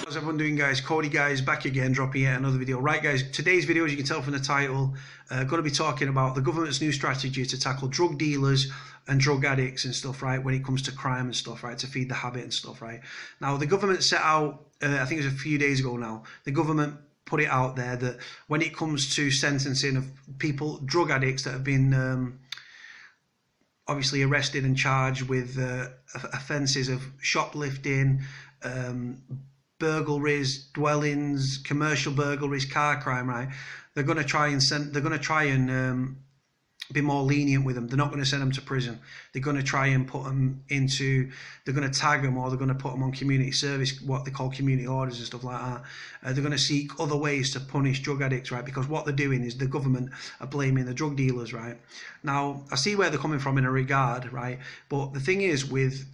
How's everyone doing, guys? Cody, guys, back again, dropping yet another video. Right, guys, today's video, as you can tell from the title, going to be talking about the government's new strategy to tackle drug dealers and drug addicts and stuff, right, when it comes to crime and stuff, right, to feed the habit and stuff, right. Now, the government set out, I think it was a few days ago now, the government put it out there that when it comes to sentencing of people, drug addicts that have been obviously arrested and charged with offences of shoplifting, burglaries, dwellings, commercial burglaries, car crime, right? They're going to try and be more lenient with them. They're not going to send them to prison. They're going to try and put them into, they're going to tag them, or they're going to put them on community service, what they call community orders and stuff like that. They're going to seek other ways to punish drug addicts, right? Because what they're doing is the government are blaming the drug dealers, right? Now, I see where they're coming from in a regard, right? But the thing is with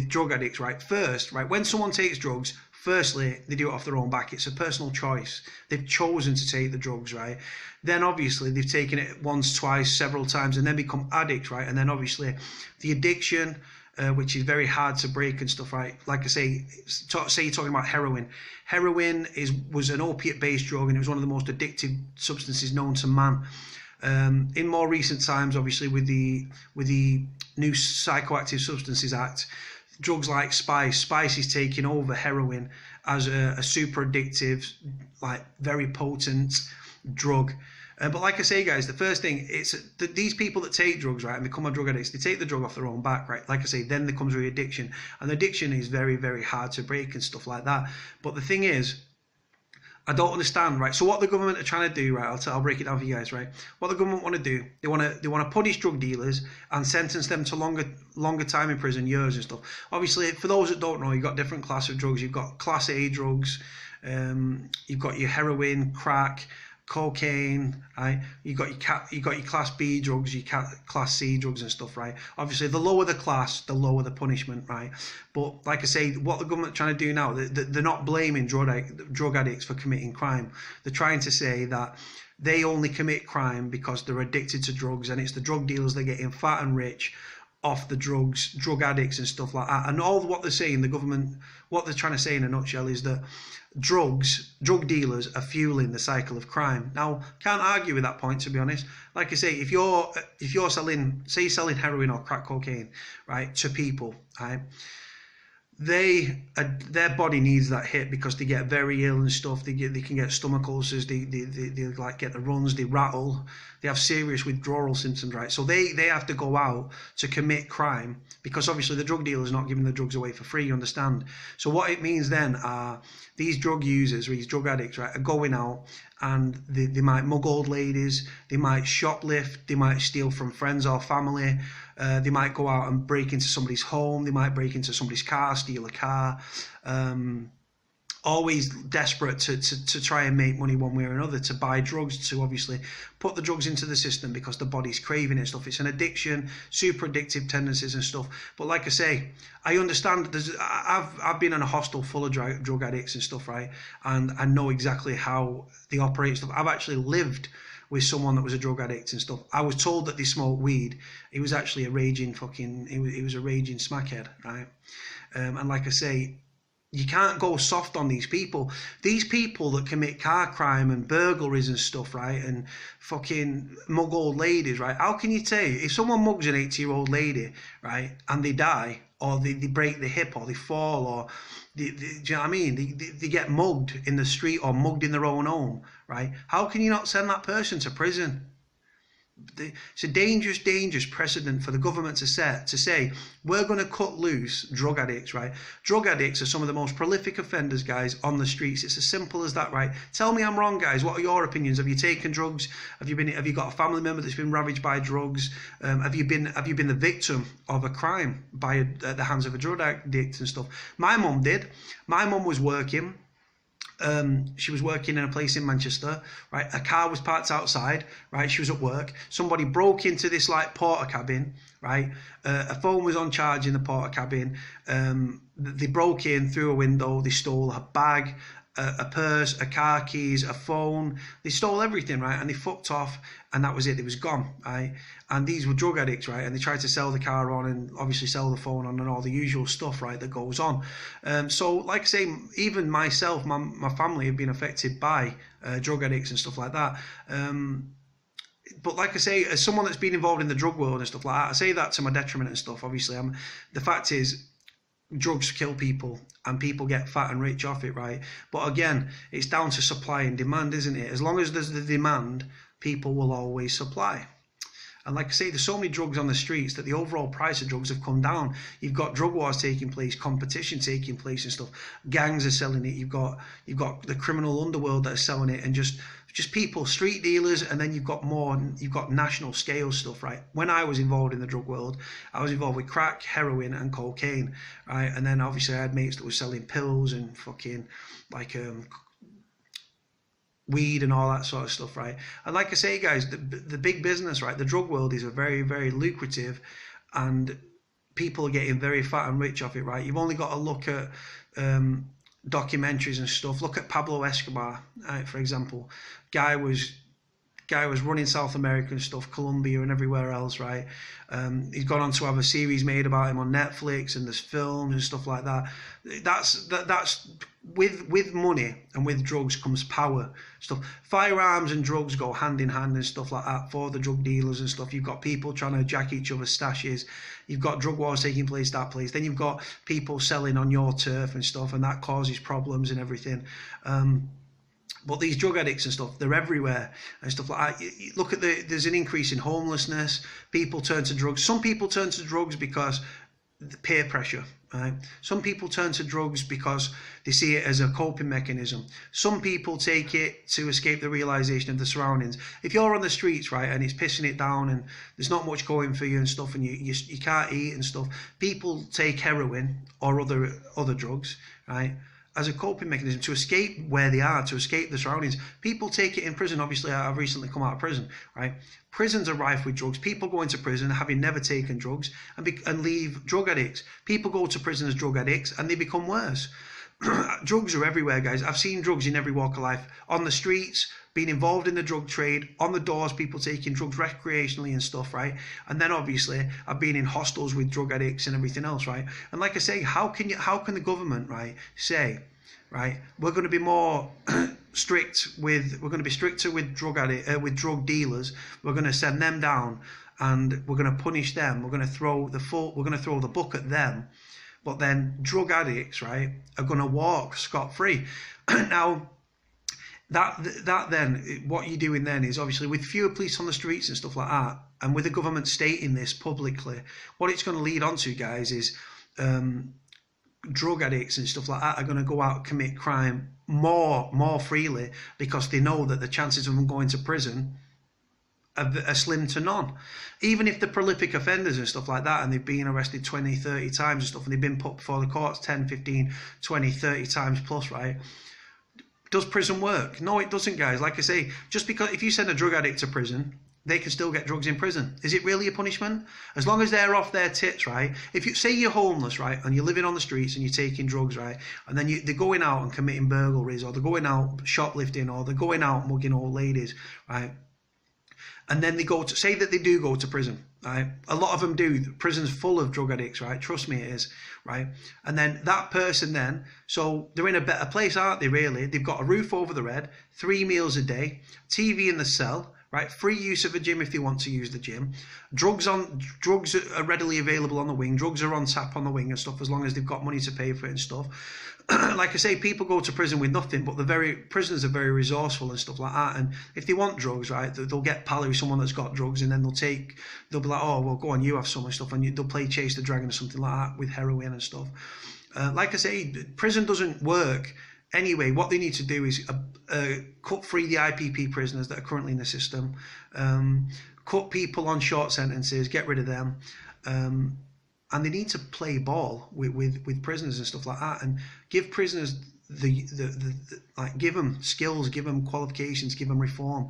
drug addicts, right? First, right, when someone takes drugs, firstly, they do it off their own back. It's a personal choice. They've chosen to take the drugs, right? Then obviously they've taken it once, twice, several times, and then become addicts, right? And then obviously the addiction, which is very hard to break and stuff, right? Like I say you're talking about heroin. Heroin was an opiate-based drug, and it was one of the most addictive substances known to man. In more recent times, obviously with the new Psychoactive Substances Act, drugs like spice is taking over heroin as a super addictive, like very potent drug. But like I say, guys, the first thing, it's that these people that take drugs, right, and become a drug addicts, they take the drug off their own back, right? Like I say, then there comes addiction, and addiction is very, very hard to break and stuff like that. But the thing is, I don't understand, right? So what the government are trying to do, right? I'll break it down for you guys, right? What the government want to do, they want to punish drug dealers and sentence them to longer time in prison, years and stuff. Obviously, for those that don't know, you've got different class of drugs. You've got Class A drugs, you've got your heroin, crack, cocaine, right? You got your Class B drugs, your Class C drugs and stuff, right? Obviously, the lower the class, the lower the punishment, right? But like I say, what the government are trying to do now, they're not blaming drug addicts for committing crime. They're trying to say that they only commit crime because they're addicted to drugs, and it's the drug dealers that are getting fat and rich off the drugs, drug addicts and stuff like that. And all what they're saying, the government, what they're trying to say in a nutshell is that drug dealers are fueling the cycle of crime. Now, can't argue with that point, to be honest. Like I say, if you're selling, say you're selling heroin or crack cocaine, right, to people, right, their body needs that hit because they get very ill and stuff. They can get stomach ulcers. They like get the runs. They rattle. They have serious withdrawal symptoms, right? So they have to go out to commit crime because obviously the drug dealer is not giving the drugs away for free. You understand? So what it means then are these drug users, or these drug addicts, right, are going out and they might mug old ladies. They might shoplift. They might steal from friends or family. They might go out and break into somebody's home. They might break into somebody's car, steal a car. Always desperate to try and make money one way or another, to buy drugs, to obviously put the drugs into the system because the body's craving it and stuff. It's an addiction, super addictive tendencies and stuff. But like I say, I understand. I've been in a hostel full of drug addicts and stuff, right? And I know exactly how they operate stuff. I've actually lived with someone that was a drug addict and stuff. I was told that they smoked weed. He was actually a raging he was a raging smackhead, right? And like I say, you can't go soft on these people. These people that commit car crime and burglaries and stuff, right, and fucking mug old ladies, right? How can you tell you, if someone mugs an 80-year-old lady, right, and they die, or they break the hip, or they fall, or do you know what I mean? They get mugged in the street or mugged in their own home, right? How can you not send that person to prison? It's a dangerous precedent for the government to set, to say we're going to cut loose drug addicts, right? Drug addicts are some of the most prolific offenders, guys, on the streets. It's as simple as that, right? Tell me I'm wrong, guys. What are your opinions? Have you taken drugs? Have you got a family member that's been ravaged by drugs? Have you been the victim of a crime at the hands of a drug addict and stuff? My mum did. My mum was working. She was working in a place in Manchester, right? A car was parked outside, right? She was at work. Somebody broke into this like porter cabin, right? A phone was on charge in the porter cabin. They broke in through a window. They stole her bag, a purse, a car keys, a phone. They stole everything, right? And they fucked off, and that was it. It was gone, right? And these were drug addicts, right? And they tried to sell the car on and obviously sell the phone on and all the usual stuff, right, that goes on. So, like I say, even myself, my family have been affected by drug addicts and stuff like that. But like I say, as someone that's been involved in the drug world and stuff like that, I say that to my detriment and stuff. Obviously, the fact is, drugs kill people and people get fat and rich off it, right? But again, it's down to supply and demand, isn't it? As long as there's the demand, people will always supply. And like I say, there's so many drugs on the streets that the overall price of drugs have come down. You've got drug wars taking place, competition taking place and stuff. Gangs are selling it. You've got the criminal underworld that are selling it, and just people, street dealers, and then you've got national scale stuff, right? When I was involved in the drug world, I was involved with crack, heroin, and cocaine, right? And then obviously I had mates that were selling pills and fucking like weed and all that sort of stuff, right? And like I say, guys, the big business, right? The drug world is a very, very lucrative, and people are getting very fat and rich off it, right? You've only got to look at documentaries and stuff. Look at Pablo Escobar, right, for example. Guy was running South America and stuff, Colombia and everywhere else, right? He's gone on to have a series made about him on Netflix, and there's films and stuff like that. That's with money and with drugs comes power stuff. Firearms and drugs go hand in hand and stuff like that for the drug dealers and stuff. You've got people trying to jack each other's stashes. You've got drug wars taking place that place. Then you've got people selling on your turf and stuff, and that causes problems and everything. But these drug addicts and stuff, they're everywhere and stuff like that. Look at there's an increase in homelessness. People turn to drugs. Some people turn to drugs because the peer pressure, right? Some people turn to drugs because they see it as a coping mechanism. Some people take it to escape the realization of the surroundings. If you're on the streets, right, and it's pissing it down and there's not much going for you and stuff, and you can't eat and stuff, people take heroin or other drugs, right, as a coping mechanism to escape where they are, to escape the surroundings. People take it in prison. Obviously, I've recently come out of prison, right? Prisons are rife with drugs. People go into prison having never taken drugs and leave drug addicts. People go to prison as drug addicts and they become worse. Drugs are everywhere, guys. I've seen drugs in every walk of life. On the streets, being involved in the drug trade, on the doors, people taking drugs recreationally and stuff, right? And then obviously I've been in hostels with drug addicts and everything else, right? And like I say, how can the government, right, say, right, we're going to be more stricter with drug dealers. We're going to send them down and we're going to punish them. We're going to throw the book at them. But then drug addicts, right, are going to walk scot-free. Now, that then, what you're doing then is obviously with fewer police on the streets and stuff like that, and with the government stating this publicly, what it's going to lead on to, guys, is drug addicts and stuff like that are going to go out and commit crime more freely, because they know that the chances of them going to prison are slim to none. Even if they're prolific offenders and stuff like that, and they've been arrested 20, 30 times and stuff, and they've been put before the courts 10, 15, 20, 30 times plus, right? Does prison work? No, it doesn't, guys. Like I say, just because if you send a drug addict to prison, they can still get drugs in prison. Is it really a punishment? As long as they're off their tits, right? If you say you're homeless, right, and you're living on the streets and you're taking drugs, right, and then they're going out and committing burglaries, or they're going out shoplifting, or they're going out mugging old ladies, right? And then they say that they do go to prison, right? A lot of them do. Prison's full of drug addicts, right? Trust me, it is, right? And then that person then, so they're in a better place, aren't they, really? They've got a roof over their head, 3 meals a day, TV in the cell, right? Free use of a gym if they want to use the gym. Drugs are readily available on the wing. Drugs are on tap on the wing and stuff, as long as they've got money to pay for it and stuff. Like I say, people go to prison with nothing, but prisoners are very resourceful and stuff like that. And if they want drugs, right, they'll get pally with someone that's got drugs, and then they'll be like, oh, well, go on, you have some and stuff, and they'll play Chase the Dragon or something like that with heroin and stuff. Like I say, prison doesn't work. Anyway, what they need to do is cut free the IPP prisoners that are currently in the system, cut people on short sentences, get rid of them, and they need to play ball with prisoners and stuff like that, and give prisoners give them skills, give them qualifications, give them reform.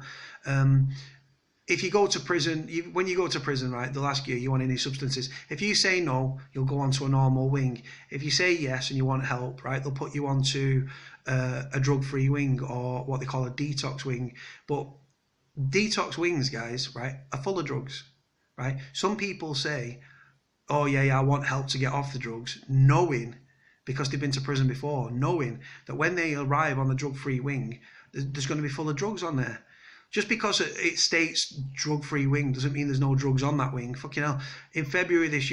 if you go to prison, when you go to prison, right, they'll ask you, you want any substances? If you say no, you'll go onto a normal wing. If you say yes and you want help, right, they'll put you onto a drug-free wing, or what they call a detox wing. But detox wings, guys, right, are full of drugs, right? Some people say, oh yeah, I want help to get off the drugs, knowing, because they've been to prison before, knowing that when they arrive on the drug-free wing, there's going to be full of drugs on there. Just because it states drug-free wing doesn't mean there's no drugs on that wing. Fucking hell. In January this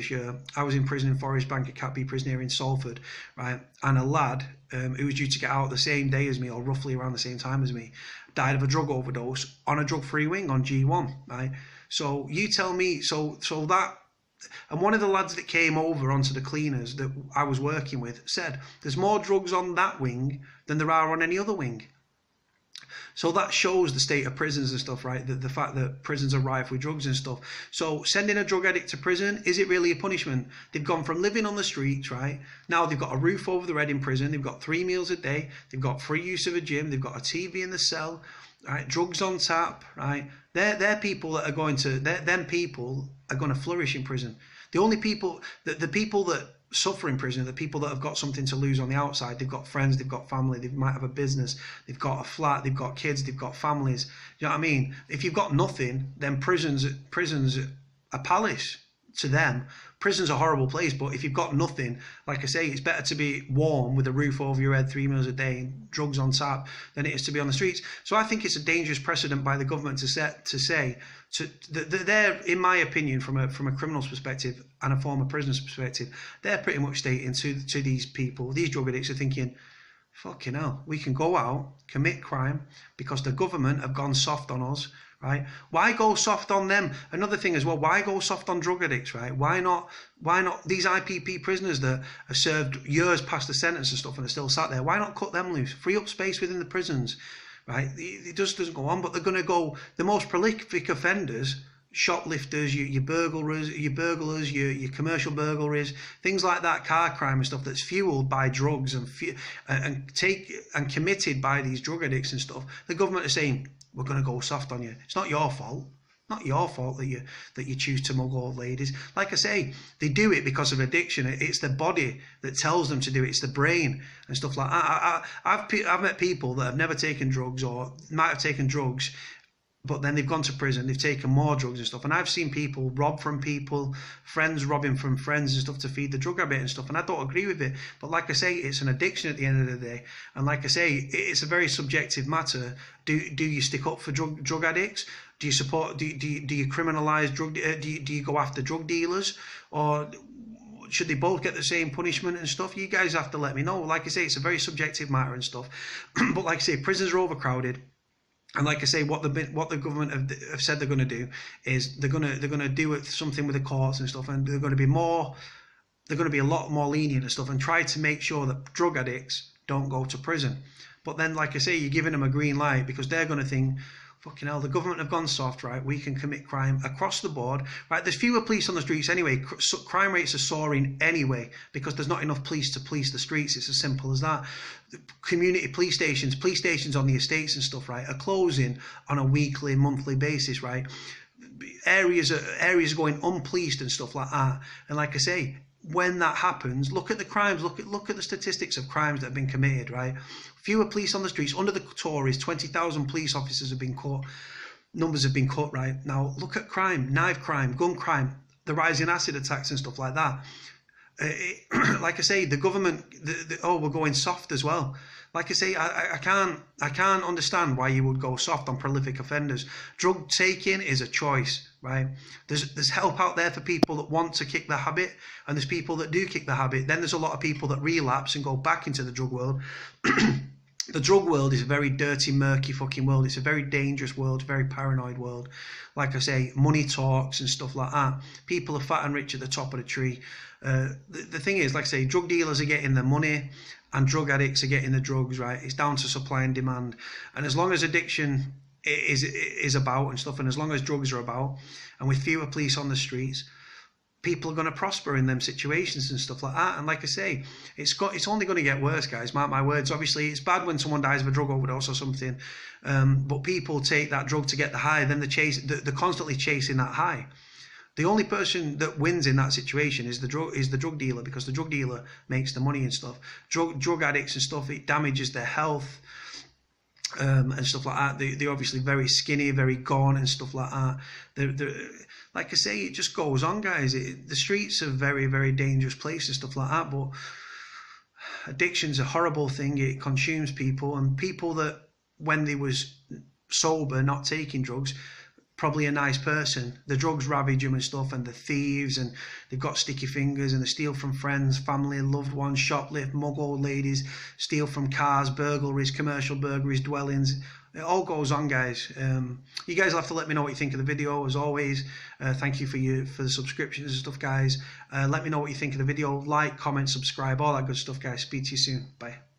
year, I was in prison in Forest Bank at Cat B prison here in Salford, right? And a lad who was due to get out the same day as me, or roughly around the same time as me, died of a drug overdose on a drug-free wing on G1, right? So you tell me, so that, and one of the lads that came over onto the cleaners that I was working with said, there's more drugs on that wing than there are on any other wing. So that shows the state of prisons and stuff, right? The fact that prisons are rife with drugs and stuff. So sending a drug addict to prison, is it really a punishment? They've gone from living on the streets, right? Now they've got a roof over their head in prison. They've got 3 meals a day. They've got free use of a gym. They've got a TV in the cell, right? Drugs on tap, right? They're people that are going to, them people are going to flourish in prison. The only people, the people that suffer in prison, the people that have got something to lose on the outside, they've got friends, they've got family, they might have a business, they've got a flat, they've got kids, they've got families. You know what I mean? If you've got nothing, then prison's a palace to them. Prison's a horrible place, but if you've got nothing, like I say, it's better to be warm with a roof over your head, 3 meals a day, drugs on tap, than it is to be on the streets. So I think it's a dangerous precedent by the government to say they're, in my opinion, from a criminal's perspective and a former prisoner's perspective, they're pretty much stating to these people, these drug addicts are thinking, fucking hell, we can go out, commit crime, because the government have gone soft on us, right? Why go soft on them? Another thing as well, why go soft on drug addicts, right? Why not these IPP prisoners that have served years past the sentence and stuff and are still sat there, why not cut them loose? Free up space within the prisons, right? It just doesn't go on, but they're going to go, the most prolific offenders, shoplifters, your burglars, your commercial burglaries, things like that, car crime and stuff that's fueled by drugs and committed by these drug addicts and stuff. The government is saying, we're going to go soft on you. It's not your fault. Not your fault that you choose to mug old ladies. Like I say, they do it because of addiction. It's the body that tells them to do it. It's the brain and stuff like that. I've met people that have never taken drugs, or might have taken drugs, but then they've gone to prison, they've taken more drugs and stuff. And I've seen people rob from people, friends robbing from friends and stuff to feed the drug habit and stuff. And I don't agree with it. But like I say, it's an addiction at the end of the day. And like I say, it's a very subjective matter. Do you stick up for drug addicts? Do you support, do you criminalise drug, do you go after drug dealers? Or should they both get the same punishment and stuff? You guys have to let me know. Like I say, it's a very subjective matter and stuff. But like I say, prisons are overcrowded. And like I say, what the government have said they're going to do is they're going to do something with the courts and stuff, and they're going to be a lot more lenient and stuff, and try to make sure that drug addicts don't go to prison. But then, like I say, you're giving them a green light because they're going to think, fucking hell, the government have gone soft, right? We can commit crime across the board, right? There's fewer police on the streets anyway. Crime rates are soaring anyway because there's not enough police to police the streets. It's as simple as that. Community police stations on the estates and stuff, right, are closing on a weekly, monthly basis, right? Areas are going unpoliced and stuff like that. And like I say, when that happens, look at the crimes, look at the statistics of crimes that have been committed, right? Fewer police on the streets. Under the Tories, 20,000 police officers have been caught. Numbers have been cut, right? Now, look at crime, knife crime, gun crime, the rising acid attacks and stuff like that. Like I say, the government, we're going soft as well. Like I say, I can't understand why you would go soft on prolific offenders. Drug taking is a choice, right? There's help out there for people that want to kick the habit, and there's people that do kick the habit. Then there's a lot of people that relapse and go back into the drug world. The drug world is a very dirty, murky fucking world. It's a very dangerous world, very paranoid world. Like I say, money talks and stuff like that. People are fat and rich at the top of the tree. The thing is, like I say, drug dealers are getting the money and drug addicts are getting the drugs, right? It's down to supply and demand. And as long as addiction is about and stuff, and as long as drugs are about, and with fewer police on the streets, people are going to prosper in them situations and stuff like that. And like I say, it's only going to get worse, guys. Mark my words. Obviously, it's bad when someone dies of a drug overdose or something, but people take that drug to get the high. Then they're constantly chasing that high. The only person that wins in that situation is the drug dealer, because the drug dealer makes the money and stuff. Drug addicts and stuff, it damages their health. And stuff like that. They're obviously very skinny, very gaunt and stuff like that. They're like I say, it just goes on, guys. The streets are very, very dangerous place and stuff like that. But addiction's a horrible thing. It consumes people, and people that when they was sober, not taking drugs, probably a nice person. The drugs ravage them and stuff, and the thieves, and they've got sticky fingers, and they steal from friends, family, loved ones, shoplift, mug old ladies, steal from cars, burglaries, commercial burglaries, dwellings. It all goes on, guys. You guys will have to let me know what you think of the video, as always. Thank you for the subscriptions and stuff, guys. Let me know what you think of the video. Like, comment, subscribe, all that good stuff, guys. Speak to you soon. Bye.